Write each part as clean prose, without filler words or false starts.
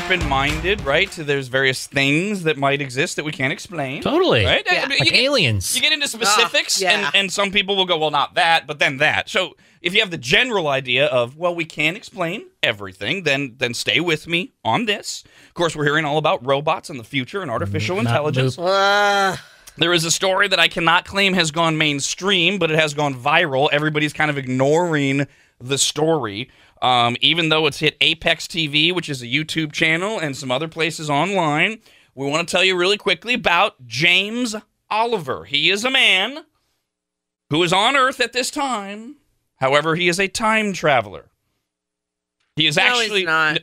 open-minded, right? So there's various things that might exist that we can't explain. Totally. Right? Yeah. Like aliens. You get into specifics, yeah. and some people will go, well, not that, but then that. So if you have the general idea of, well, we can't explain everything, then stay with me on this. Of course, we're hearing all about robots and the future and artificial intelligence. There is a story that I cannot claim has gone mainstream, but it has gone viral. Everybody's kind of ignoring the story, even though it's hit Apex TV, which is a YouTube channel, and some other places online. We want to tell you really quickly about James Oliver. He is a man who is on Earth at this time. However, he is a time traveler. He is actually he's not.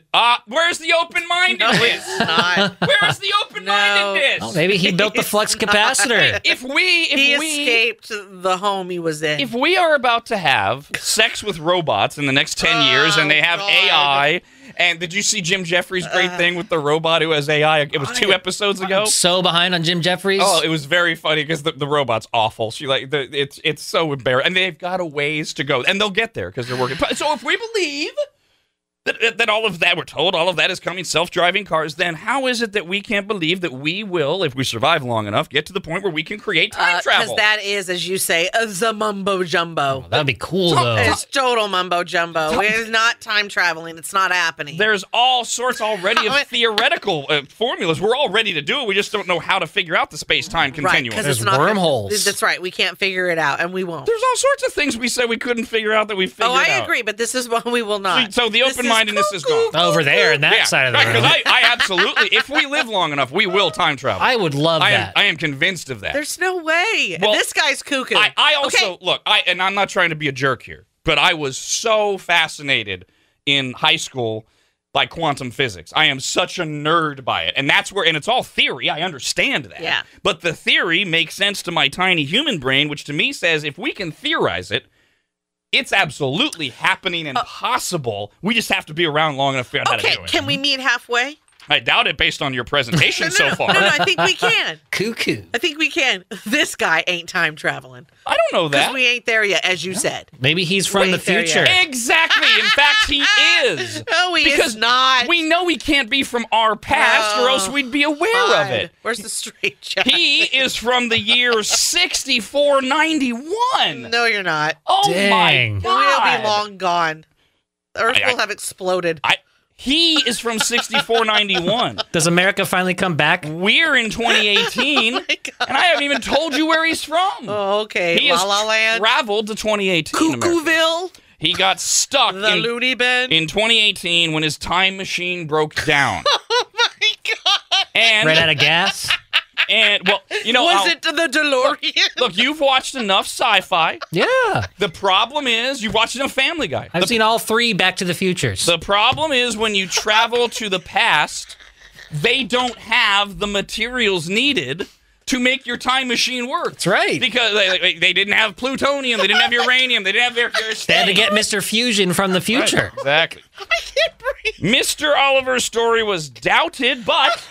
Where's the open-mindedness? No, it's not. Where's the open-mindedness? Oh, maybe he built the flux capacitor. If we escaped the home he was in. If we are about to have sex with robots in the next 10 years and they have God. AI, and did you see Jim Jeffries' great thing with the robot who has AI? It was 2 episodes ago. I'm so behind on Jim Jeffries. Oh, it was very funny because the robot's awful. It's so embarrassing, and they've got a ways to go, and they'll get there because they're working. So if we believe that all of that, we're told all of that is coming, self-driving cars, then how is it that we can't believe that we will, if we survive long enough, get to the point where we can create time travel? Because that is, as you say, the mumbo-jumbo. That'd be cool, though. It's total mumbo-jumbo. It's not time traveling. It's not happening. There's all sorts already of theoretical formulas. We're all ready to do it. We just don't know how to figure out the space-time continuum. There's wormholes. That's right. We can't figure it out, and we won't. There's all sorts of things we said we couldn't figure out that we figured out. Oh, I agree, but this is one we will not. So the open-mindedness is gone. Over there, in that side of the room. Because I absolutely, if we live long enough, we will time travel. I would love that. I am convinced of that. There's no way. Well, this guy's cuckoo. I also, look, and I'm not trying to be a jerk here, but I was so fascinated in high school by quantum physics. I am such a nerd by it. And that's where, and it's all theory. I understand that. Yeah. But the theory makes sense to my tiny human brain, which to me says if we can theorize it, it's absolutely happening and possible. We just have to be around long enough to figure out how to do it. Okay, can we meet halfway? I doubt it based on your presentation so far. No, I think we can. Cuckoo. I think we can. This guy ain't time traveling. I don't know that. Because we ain't there yet, as you said. Maybe he's from the future. Exactly. In fact, he is. No, he is not. We know he can't be from our past, or else we'd be aware of it. Where's the straight jacket? He is from the year 6491. No, you're not. Oh Dang. my God. We'll be long gone. The Earth will have exploded. He is from 6491. Does America finally come back? We're in 2018, and I haven't even told you where he's from. Oh, okay. He La has La Land. traveled to 2018. America. Cuckooville. He got stuck The Looney Bin. in 2018 when his time machine broke down. Oh, my God. And Ran out of gas? And, well, you know, Was it the DeLorean? look, you've watched enough sci-fi. Yeah. The problem is you've watched enough Family Guy. I've seen all 3 Back to the Futures. The problem is when you travel to the past, they don't have the materials needed to make your time machine work. That's right. Because they didn't have plutonium, they didn't have uranium, they didn't have their They had to get Mr. Fusion from the future. Right, exactly. I can't breathe. Mr. Oliver's story was doubted, but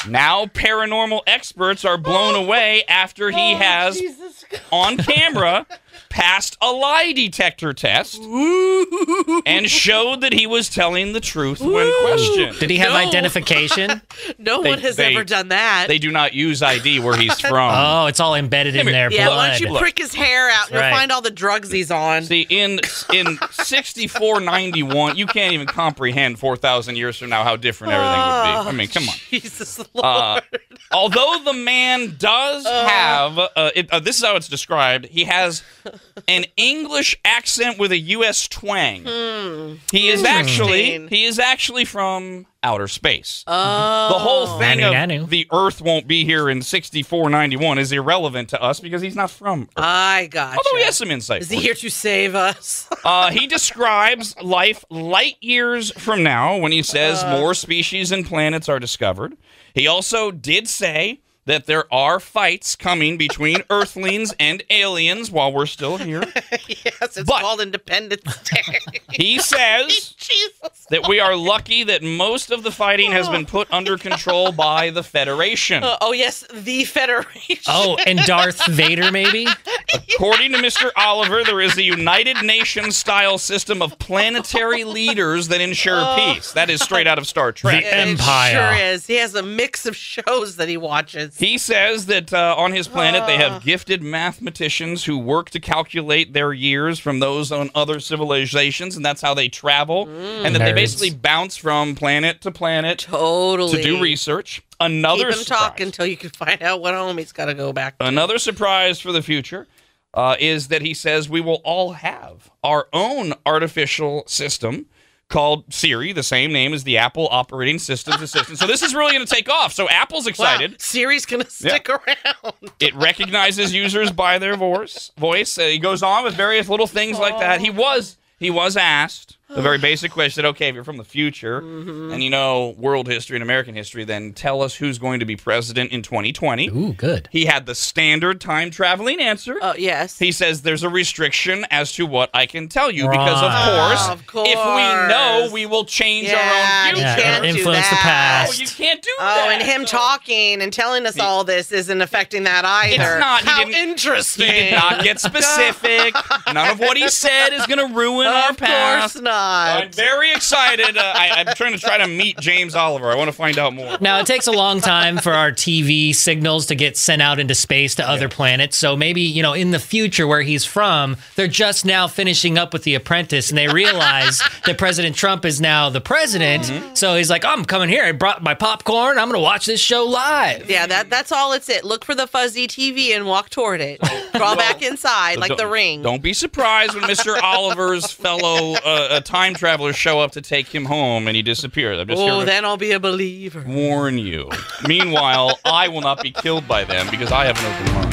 now paranormal experts are blown away after he has, on camera, passed a lie detector test and showed that he was telling the truth when questioned. Did he have identification? No one has ever done that. They do not use ID where he's from. Oh, it's all embedded in their Yeah, blood. why don't you prick his hair out and Right. you'll find all the drugs he's on. See, in 6491, you can't even comprehend 4,000 years from now how different everything would be. I mean, come on. Jesus Lord. Although the man does have, this is how it's described, he has an English accent with a U.S. twang. He is actually from outer space. Oh. The whole thing Nanu. of the Earth won't be here in 6491 is irrelevant to us because he's not from Earth. I gotcha. Although he has some insight. Is he here to save us? He describes life light years from now when he says more species and planets are discovered. He also did say that there are fights coming between Earthlings and aliens while we're still here. Yes, it's called Independence Day. He says Jesus. that we are lucky that most of the fighting has been put under control by the Federation. Oh, yes, the Federation. Oh, and Darth Vader, maybe? According to Mr. Oliver, there is a United Nations-style system of planetary leaders that ensure peace. That is straight out of Star Trek. The Empire. It sure is. He has a mix of shows that he watches. He says that on his planet they have gifted mathematicians who work to calculate their years from those on other civilizations, and that's how they travel, and that they Nerds. basically bounce from planet to planet Totally. to do research. Another Keep him surprise. talking until you can find out what home he's got to go back to. Another surprise for the future is that he says we will all have our own artificial system called Siri, the same name as the Apple operating system's assistant. So this is really going to take off. So Apple's excited. Wow, Siri's going to stick around. It recognizes users by their voice. He goes on with various little things like that. He was asked the very basic question, okay, if you're from the future and you know world history and American history, then tell us who's going to be president in 2020. Ooh, good. He had the standard time-traveling answer. Oh, yes. He says there's a restriction as to what I can tell you because, Right. of course, if we know, we will change our own you future. Yeah, can't do influence the that. Oh, past. you can't do that. Oh, and him talking and telling us all this isn't affecting that either. It's not. He How didn't- interesting. He did not get specific. None of what he said is going to ruin our Of past. course not. I'm very excited. I'm trying to meet James Oliver. I want to find out more. Now, it takes a long time for our TV signals to get sent out into space to other planets. So maybe, in the future where he's from, they're just now finishing up with The Apprentice and they realize that President Trump is now the president. So he's like, I'm coming here. I brought my popcorn. I'm going to watch this show live. Yeah, that's all it's it. Look for the fuzzy TV and walk toward it. Crawl back inside like the ring. Don't be surprised when Mr. Oliver's fellow time travelers show up to take him home and he disappears. I'm just here to then I'll be a believer. warn you. Meanwhile, I will not be killed by them because I have an open mind.